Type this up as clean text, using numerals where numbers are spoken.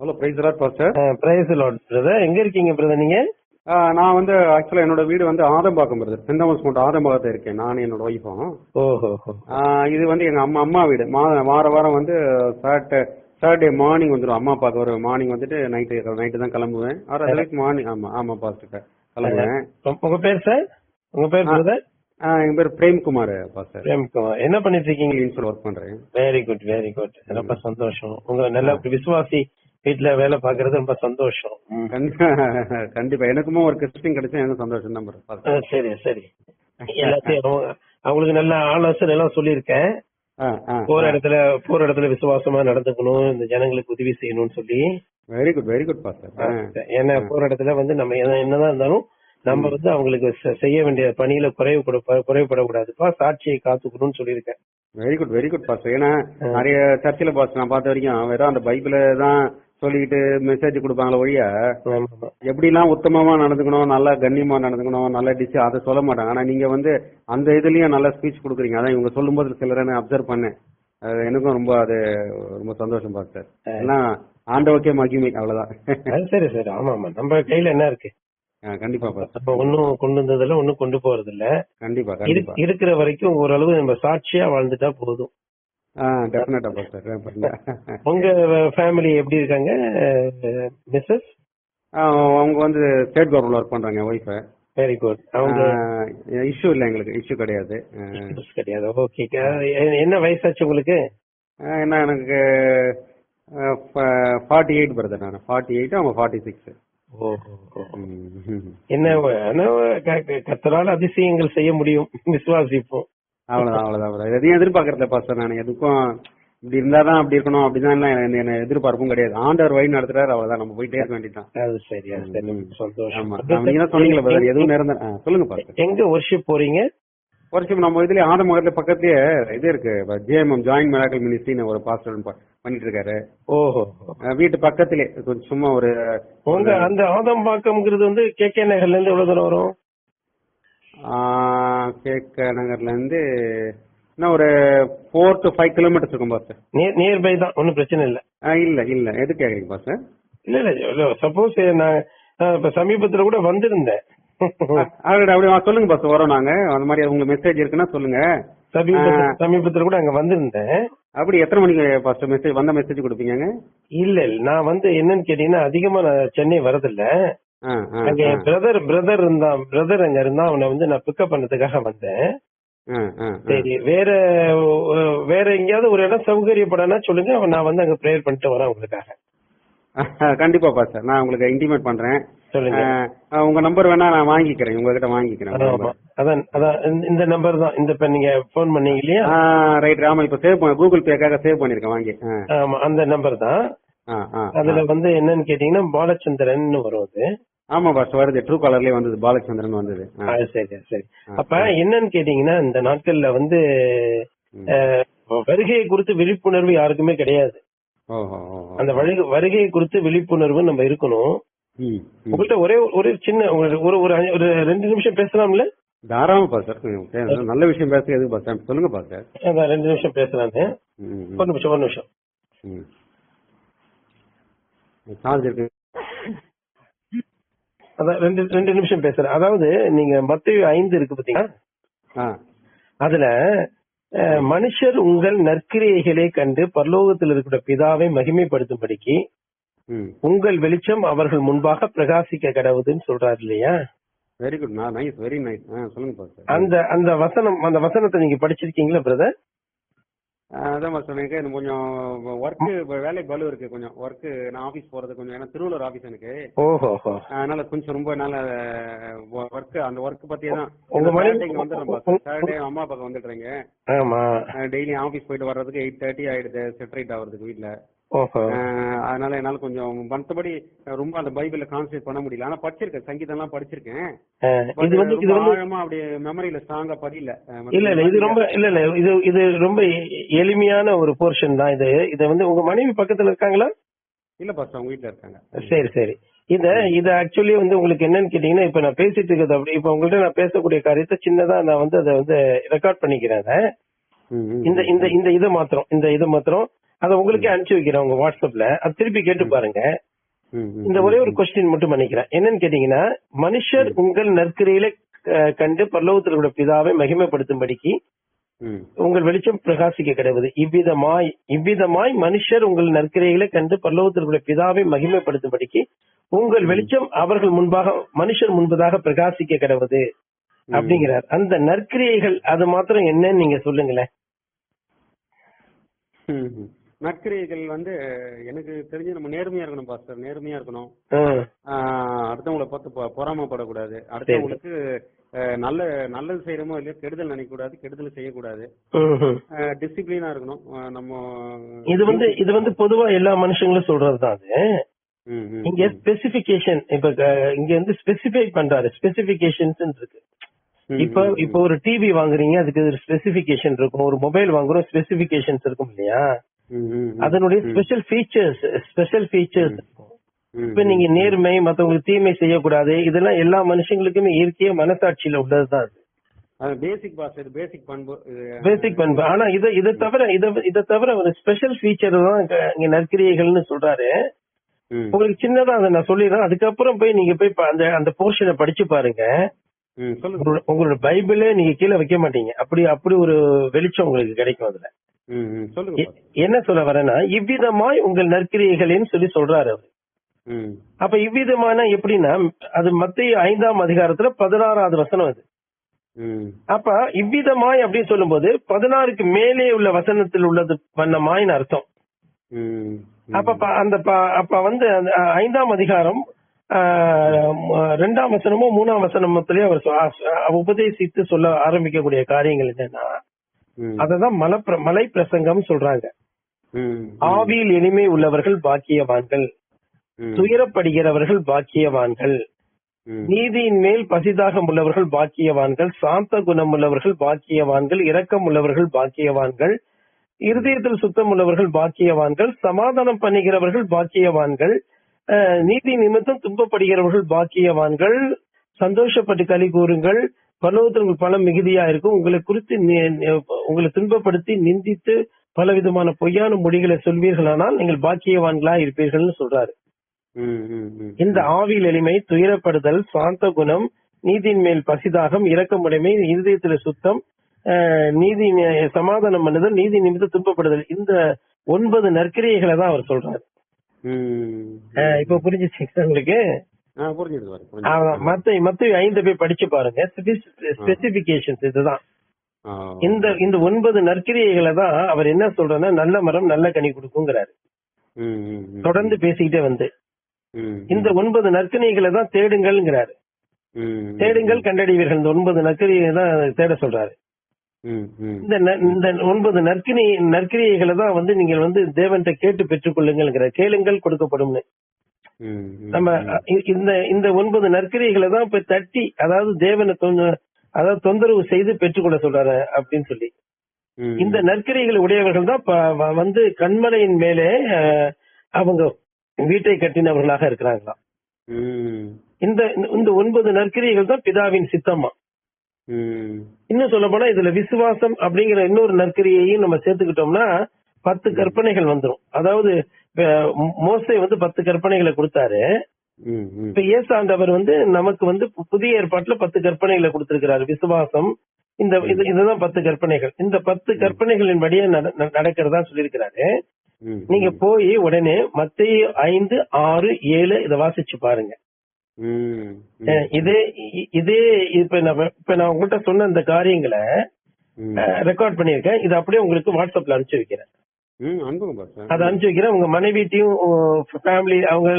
Hello praise Lord pastor. Praise Lord brother. எங்க இருக்கீங்க brother நீங்க? நான் வந்து ஆக்சுவலா என்னோட வீடு வந்து Adambakkam brother. Saint Thomas Mount ஆதம்பாக்கத்தில் இருக்கேன், நான் என்னோட ஒய்ஃபும். ஓஹோ. இது வந்து எங்க அம்மா வீடு. வார வாரம் வந்து சாட்டர்டே மார்னிங் வந்துடும். அம்மா அப்பாவுக்கு ஒரு மார்னிங் வந்துட்டு நைட்டு தான் கிளம்புவேன். அதர்வைஸ் மார்னிங் ஆமா பாஸ்டர் கிளம்புவேன். உங்க பேர் சார்? உங்க பேர் பிரதர்? என் பேர் பிரேம்குமார் பாஸ்டர். பிரேம்குமார். என்ன பண்ணிட்டு இருக்கீங்க? ஒர்க் பண்றேன். Very good very good. ரொம்ப சந்தோஷம். உங்க நல்ல விசுவாசி வீட்டுல வேலை பாக்குறது ரொம்ப சந்தோஷம். கண்டிப்பா எனக்குமே ஒரு கிறிஸ்டின் கிடைச்சா எனக்கு சந்தோஷம் தான். சரி சரி. எல்லாத்தையும் அவங்களுக்கு நல்ல ஆலோசனை எல்லாம் சொல்லியிருக்கேன். போற இடத்துல விசுவாசமா நடந்துக்கணும், இந்த ஜனங்களுக்கு உதவி செய்யணும்னு சொல்லி. Very good pastor. ஏன்னா போற இடத்துல வந்து நம்ம என்னதான் இருந்தாலும் நம்ம வந்து அவங்களுக்கு செய்ய வேண்டிய பணியில குறைவுபடக்கூடாதுப்பா, சாட்சியை காத்துக்கணும்னு சொல்லியிருக்கேன். Very good pastor. ஏன்னா நிறைய சர்ச்சில் பாஸ்டர் நான் பார்த்த வரைக்கும் வெறும் அந்த பைபிள தான் சொல்லிக்கிட்டு மெசேஜ் கொடுப்பாங்களே ஒழிய எப்படி எல்லாம் உத்தமமா நடந்துக்கணும், நல்லா கண்ணியமா நடந்துக்கணும், நல்ல டிஷ் அதை சொல்ல மாட்டாங்க. ஆனா நீங்க வந்து அந்த இதுலயும் நல்ல ஸ்பீச் கொடுக்குறீங்க. அதான் இவங்க சொல்லும் போது சிலரை நான் அப்சர்வ் பண்ணேன். எனக்கும் ரொம்ப சந்தோஷம் பாஸ்டர். எல்லாம் ஆண்டவக்கே மகிமை, அவ்வளவுதான். சரி சரி. ஆமா ஆமா, நம்ம கையில என்ன இருக்கு? கண்டிப்பா பாஸ்டர். ஒன்னும் கொண்டு வந்ததில்ல, ஒன்னும் கொண்டு போறது இல்ல. கண்டிப்பா இருக்கிற வரைக்கும் ஓரளவு நம்ம சாட்சியா வாழ்ந்துட்டா போதும். உங்க ஃபேமிலி எப்படி இருக்காங்க மிஸ்ஸஸ்? அவங்க வந்து ஸ்டேட் கவர்மெண்ட் ஒர்க் பண்றாங்க ஒய்ஃப். Very good. அவங்க இஷ்யூ இல்ல, எங்களுக்கு இஷ்யூ கிடையாது. ஓகே. என்ன வயசாச்சு உங்களுக்கு? என்ன எனக்கு 48 பிரதர். நான் 48, அவங்க 46. என்ன கர்த்தரால் அதிசயங்கள் செய்ய முடியும், விசுவாசிப்போம். அவ்வளவுதான். எதையும் எதிர்பார்க்கறத பாஸ்டர். நான் எதுக்கும் இப்படி இருந்தாதான் அப்படி இருக்கணும் அப்படிதான் என்ன எதிர்பார்ப்பும் கிடையாது. ஆண்டவர் வழி நடத்துறாரு, அவ்வளவுதான். நம்ம போயிட்டே இருக்க வேண்டியதான். அது சரி. சந்தோஷம். நீங்க சொன்னீங்களா எதுவும் நேரம் சொல்லுங்க பாஸ்டர். எங்க வர்ஷிப் போறீங்க? வர்ஷிப் நம்ம இதுலயே ஆதமகத்துல பக்கத்துலயே இது இருக்கு, ஜேஎம்எம் ஜாயின்ட் மிராக்கிள் மினிஸ்ட்ரின்னு ஒரு பாஸ்டர் பண்ணிட்டு இருக்காரு. ஓஹோ. வீட்டு பக்கத்திலே கொஞ்சம் சும்மா ஒரு அந்த ஆதம்பாக்கம்ங்கிறது வந்து கேகே நகர்ல இருந்து எவ்வளவு தூரம் வரும்? கேகே நகர்ல இருந்து ஒரு 4 to 5 கிலோமீட்டர்ஸ் இருக்கும் பாஸ்டர். நியர்பை தான், ஒன்னும் பிரச்சனை இல்ல. இல்ல எது கேக்குறீங்க பாஸ்டர்? இல்ல சப்போஸ் நான் இப்ப சமீபத்துல கூட வந்திருந்தேன். அப்படியே சொல்லுங்க பாஸ்டர், வரோம் நாங்க. அந்த மாதிரி உங்களுக்கு மெசேஜ் இருக்குன்னா சொல்லுங்க. சமீபத்துல கூட அங்க வந்திருந்தேன். அப்படி எத்தனை மணிக்கு பாஸ்டர் மெசேஜ் கொடுப்பீங்க? இல்ல நான் வந்து என்னன்னு கேட்டீங்கன்னா, அதிகமா நான் சென்னை வரதில்ல. அங்க பிரதர் அங்க இருந்தா, அவனை வந்து நான் பிக்கப் பண்ணதுக்காக வந்தேன். சரி, வேற எங்கேயாவது ஒரு இடம் சௌகரியப்படனா சொல்லுங்க, நான் வந்து அங்க பிரேயர் பண்ணிட்டு வரேன் உங்களுக்காக. கண்டிப்பா பாஸ்டர், நான் உங்களுக்கு இன்டிமேட் பண்றேன். சொல்லுங்க. உங்க நம்பர் வேணா நான் வாங்கிக்கிறேன், உங்ககிட்ட வாங்கிக்கிறேன். அதான் இந்த நம்பர் தான். இந்த இப்ப நீங்க போன் பண்ணீங்க இல்லையா? ரைட். ஆமா, இப்ப கூகுள் பேக்காக சேவ் பண்ணிருக்கேன், வாங்கி. ஆமா, அந்த நம்பர் தான். அதுல வந்து என்னன்னு கேட்டீங்கன்னா பாலச்சந்திரன் வரும். அது ஆமா பாஸ்டர், வருது. ட்ரூ காலர்லயே வந்தது, பாலச்சந்திரன் வந்தது. சரி சரி. அப்ப என்னன்னு கேட்டீங்கன்னா, இந்த நாட்கள்ல வந்து வருகையை குறித்து விழிப்புணர்வு யாருக்குமே கிடையாது. அந்த வருகையை குறித்து விழிப்புணர்வு நம்ம இருக்கணும். உங்கள்கிட்ட ஒரு சின்ன ஒரு 2 நிமிஷம் பேசலாம்ல? தாராளமா பாஸ்டர், நல்ல விஷயம் பேச எதுக்கு பாஸ்டர், சொல்லுங்க பாஸ்டர். அதான் 2 நிமிஷம் பேசலான்னு. ஒரு நிமிஷம் சார்ஜ் இருக்கு. அதான் 2 நிமிஷம் பேசுறேன். அதாவது நீங்க மத்தேயு 5 இருக்கு பாத்தீங்களா? அதுல மனுஷர் உங்கள் நற்கிரியைகளை கண்டு பரலோகத்தில் இருக்கிற பிதாவை மகிமைப்படுத்தும்படிக்கு உங்கள் வெளிச்சம் அவர்கள் முன்பாக பிரகாசிக்க கடவுதுன்னு சொல்றாரு இல்லையா? Very good, nice, very nice. சொல்லுங்க பாஸ்டர். அந்த வசனத்தை நீங்க படிச்சிருக்கீங்களா பிரதர்? அதான் பாஸ்டர், கொஞ்சம் ஒர்க் வேலை பலு இருக்கு, கொஞ்சம் ஒர்க். நான் ஆபீஸ் போறது கொஞ்சம், ஏன்னா திருவள்ளூர் ஆபீஸ் எனக்கு. ஓஹோ. அதனால கொஞ்சம் ரொம்ப நாள் ஒர்க், அந்த ஒர்க் பத்தியே தான். உங்க சாட்டர்டே அம்மா பக்கம் வந்துடுறீங்க. ஆமா, டெய்லி ஆபீஸ் போயிட்டு வர்றதுக்கு 8:30 ஆயிடுது, செட்டரைட் ஆகுறதுக்கு வீட்டுல. அதனால என்னால கொஞ்சம் மற்றபடி ரொம்ப அந்த பைபிள்ல கான்சென்ட்ரேட் பண்ண முடியல. ஆனா படிச்சிருக்கேன், சங்கீதம் எல்லாம் படிச்சிருக்கேன். ஆழமா அப்படியே மெமரியில ஸ்ட்ராங்கா பதியல. இது ரொம்ப எளிமையான ஒரு போர்ஷன் தான். இத வந்து உங்க மனைவி பக்கத்துல இருக்காங்களா? இல்ல பாஸ்டர், அவங்க வீட்டுல இருக்காங்க. சரி சரி. இது ஆக்சுவலி வந்து உங்களுக்கு என்னன்னு கேட்டீங்கன்னா, இப்ப நான் பேசிட்டு இருக்கிறது அப்படி, இப்ப உங்கள்ட்ட நான் பேசக்கூடிய காரியத்தை சின்னதா நான் வந்து அதை வந்து ரெக்கார்ட் பண்ணிக்கிறேன். இந்த இதை மாத்திரம் அத உங்களுக்கே அனுப்பிச்சு வைக்கிறேன் உங்க வாட்ஸ்அப்ல. அது திருப்பி கேட்டு பாருங்க. இந்த ஒரே ஒரு கொஸ்டின் மட்டும் பண்ணிக்கிறேன். என்னன்னு கேட்டீங்கன்னா, மனுஷர் உங்கள் நற்கிரையில கண்டு பரலோகத்தில் உள்ள பிதாவை மகிமைப்படுத்தும்படிக்கு உங்கள் வெளிச்சம் பிரகாசிக்க கிடவுது. இவ்விதமாய் மனுஷர் உங்கள் நற்கிரைகளை கண்டு பரலோகத்தில் உள்ள பிதாவை மகிமைப்படுத்தும்படிக்கு உங்கள் வெளிச்சம் அவர்கள் முன்பாக மனுஷர் முன்பதாக பிரகாசிக்க கிடவுது அப்படிங்கிறார். அந்த நற்கிரியைகள் அது மாத்திரம் என்னன்னு நீங்க சொல்லுங்களேன். நற்கிரியைகள் எனக்கு தெரிஞ்சு நம்ம நேர்மையா இருக்கணும் பாஸ்டர். நேர்மையா இருக்கணும். அடுத்தவங்களை பார்த்து பொறாமப்படக்கூடாது. அடுத்தவங்களுக்கு நல்லது செய்யறோமோ இல்லையோ கெடுதல் நினைக்க கூடாது, கெடுதல் செய்யக்கூடாது. டிசிப்ளினா இருக்கணும். நம்ம இது பொதுவா எல்லா மனுஷங்களும் சொல்றதுதான். அது இங்க ஸ்பெசிபிகேஷன் இப்ப இங்க ஸ்பெசிஃபை பண்றாரு. ஸ்பெசிபிகேஷன்ஸ் இருக்கு. இப்ப ஒரு டிவி வாங்குறீங்க, அதுக்கு ஒரு ஸ்பெசிபிகேஷன் இருக்கும். ஒரு மொபைல் வாங்குறோம், ஸ்பெசிபிகேஷன்ஸ் இருக்கும் இல்லையா? அதனுடைய ஸ்பெஷல் ஃபீச்சர்ஸ் இருக்கும். இப்ப நீங்க நேர்மை, மத்தவங்களுக்கு தீமை செய்யக்கூடாது, இதெல்லாம் எல்லா மனுஷங்களுக்குமே இயற்கையா மனசாட்சியில உள்ளதுதான். பேசிக் பண்பு. ஆனா இதை தவிர ஒரு ஸ்பெஷல் ஃபீச்சர் தான் இங்க நற்கிரியைகள்னு சொல்றாரு. உங்களுக்கு சின்னதா அதை நான் சொல்லிடுறேன். அதுக்கப்புறம் போய் நீங்க போய் அந்த போர்ஷனை படிச்சு பாருங்க. உங்களோட பைபிளே நீங்க கீழே வைக்க மாட்டீங்க. அப்படி ஒரு வெளிச்சம் உங்களுக்கு கிடைக்கும். அதுல என்ன சொல்ல வரேன்னா, இவ்விதமாய் உங்கள் நற்கிரியைகளின்னு சொல்றாரு அவரு. அப்ப இவ்விதமான எப்படின்னா, அது மத்தேயு 5ஆம் அதிகாரத்துல 16வது வசனம் அது. அப்ப இவ்விதமாய் அப்படின்னு சொல்லும் போது 16க்கு மேலே உள்ள வசனத்தில் உள்ளது வண்ணமாயின்னு அர்த்தம். அப்ப 5ஆம் அதிகாரம் 2ஆம் வசனமோ 3ஆம் வசனத்திலேயே அவர் உபதேசித்து சொல்ல ஆரம்பிக்கக்கூடிய காரியங்கள் என்னன்னா, அததான் மலை பிரசங்கம் சொல்றாங்க. ஆவியில் எளிமை உள்ளவர்கள் பாக்கியவான்கள், துயரப்படுகிறவர்கள் பாக்கியவான்கள், நீதியின் மேல் பசிதாகம் உள்ளவர்கள் பாக்கியவான்கள், சாந்த குணம் உள்ளவர்கள் பாக்கியவான்கள், இரக்கம் உள்ளவர்கள் பாக்கியவான்கள், இருதயத்தில் சுத்தம் உள்ளவர்கள் பாக்கியவான்கள், சமாதானம் பண்ணுகிறவர்கள் பாக்கியவான்கள், நீதி நிமித்தம் துன்பப்படுகிறவர்கள் பாக்கியவான்கள், சந்தோஷப்பட்டு களி கூறுங்கள், பரலோகத்தில் பலம் மிகுதியா இருக்கும், உங்களை குறித்து உங்களை துன்பப்படுத்தி நிந்தித்து பலவிதமான பொய்யான மொழிகளை சொல்வீர்களானால் நீங்கள் பாக்கியவான்களா இருப்பீர்கள் சொல்றாரு. இந்த ஆவியில் எளிமை, துயரப்படுதல், சாந்த குணம், நீதியின் மேல் பசிதாகம், இரக்கமுடைமை, இருதயத்துல சுத்தம், நீதி சமாதானம் பண்ணுதல், நீதி நிமித்தம் துன்பப்படுதல், இந்த 9 நற்கிரியைகளை தான் அவர் சொல்றாரு. இப்ப புரிஞ்சுச்சு உங்களுக்கு? மத்தேயு 5 போய் படிச்சு பாருங்க. ஸ்பெசிபிகேஷன்ஸ் இதுதான். இந்த 9 நற்கிரியைகளை தான் அவர் என்ன சொல்றாருன்னா, நல்ல மரம் நல்ல கனி கொடுக்குங்கிறாரு. தொடர்ந்து பேசிக்கிட்டே இந்த 9 நற்கனிகளை தான் தேடுங்கள்ங்கிறாரு. தேடுங்கள் கண்டடைவீர்கள். இந்த 9 நற்கனியை தான் தேட சொல்றாரு. இந்த 9 நற்கிரியைகளை தான் நீங்கள் தேவன்கிட்ட கேட்டு பெற்றுக் கொள்ளுங்கள். கேளுங்கள் கொடுக்கப்படும். நம்ம இந்த 9 நற்கிரியைகளை தான் இப்ப தட்டி, அதாவது தேவனை தொந்தரவு செய்து பெற்றுக்கொள்ள சொல்றாரு அப்படின்னு சொல்லி. இந்த நற்கிரியைகள் உடையவர்கள் தான் கண்மலையின் மேலே அவங்க வீட்டை கட்டினவர்களாக இருக்கிறாங்களாம். இந்த 9 நற்கிரியைகள் தான் பிதாவின் சித்தமா. இன்னும் சொல்ல போனா இதுல விசுவாசம் அப்படிங்கிற இன்னொரு நற்கிரியையும் நம்ம சேர்த்துக்கிட்டோம்னா 10 கற்பனைகள் வந்துரும். அதாவது மோசே 10 கற்பனைகளை கொடுத்தாரு. இப்ப இயேசுண்டவர் நமக்கு புதிய ஏற்பாட்டுல 10 கற்பனைகளை கொடுத்திருக்கிறாரு. விசுவாசம், இதுதான் 10 கற்பனைகள். இந்த 10 கற்பனைகளின் படியே நடக்கிறதா சொல்லியிருக்கிறாரு. நீங்க போய் உடனே மத்தேயு 5, 6, 7 இதை வாசிச்சு பாருங்க. இதே இப்ப நான் உங்கள்கிட்ட சொன்ன இந்த காரியங்களை ரெக்கார்ட் பண்ணிருக்கேன். இது அப்படியே உங்களுக்கு வாட்ஸ்அப்ல அனுப்பிச்சு வைக்கிறேன். அதை அனுப்பிச்சு வைக்கிறேன். உங்க மனைவிட்டையும் ஃபேமிலி அவங்க